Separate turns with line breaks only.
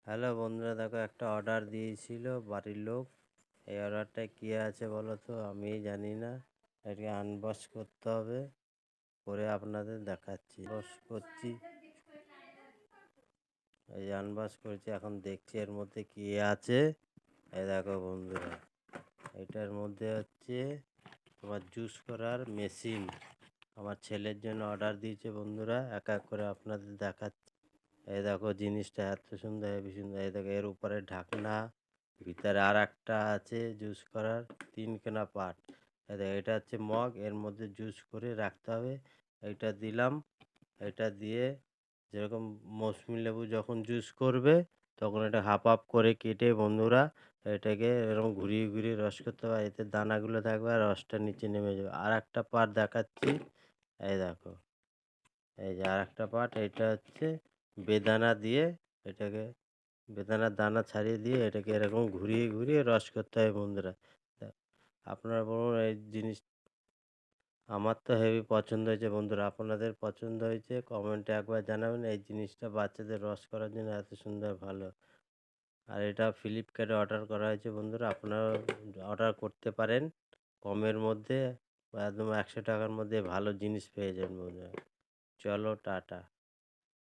Hello বন্ধুরা, দেখো একটা অর্ডার দিয়েছিল বাড়ির লোক। এই অর্ডারটা কী আছে বলো তো, আমি জানি না। এটাকে আনবক্স করতে হবে, করে আপনাদের দেখাচ্ছি। বক্স করছি, এই আনবক্স করেছি, এখন দেখছি এর মধ্যে কী আছে। এই দেখো বন্ধুরা, এটার মধ্যে হচ্ছে তোমার জুস করার মেশিন। আমার ছেলের জন্য অর্ডার দিয়েছে বন্ধুরা, এক এক করে আপনাদের দেখাচ্ছি। এই দেখো জিনিসটা এত সুন্দর, হেবি সুন্দর। এই দেখো এর উপরে ঢাকনা, ভিতরে আর একটা আছে জুস করার 3খানা পার্ট। এই দেখো এটা হচ্ছে মগ, এর মধ্যে জুস করে রাখতে হবে। এটা দিলাম, এটা দিয়ে যেরকম মৌসুমী লেবু যখন জুস করবে তখন এটা হাফ হাফ করে কেটে বন্ধুরা এটাকে এরকম ঘুরিয়ে ঘুরিয়ে রস করতে হবে। এতে দানাগুলো থাকবে আর রসটা নিচে নেমে যাবে। আর একটা পার্ট দেখাচ্ছি, এই দেখো, এই যে আর একটা পার্ট, এটা হচ্ছে বেদানা দিয়ে এটাকে, বেদানার দানা ছাড়িয়ে দিয়ে এটাকে এরকম ঘুরিয়ে ঘুরিয়ে রস করতে হয় বন্ধুরা। তা আপনারা বলুন, এই জিনিস আমার তো হেভি পছন্দ হয়েছে বন্ধুরা। আপনাদের পছন্দ হয়েছে কমেন্টে একবার জানাবেন। এই জিনিসটা বাচ্চাদের রস করার জন্য এত সুন্দর, ভালো। আর এটা ফ্লিপকার্টে অর্ডার করা হয়েছে বন্ধুরা, আপনারা অর্ডার করতে পারেন কমের মধ্যে, একদম 100 টাকার মধ্যে ভালো জিনিস পেয়ে যাবেন বন্ধুরা। চলো টাটা।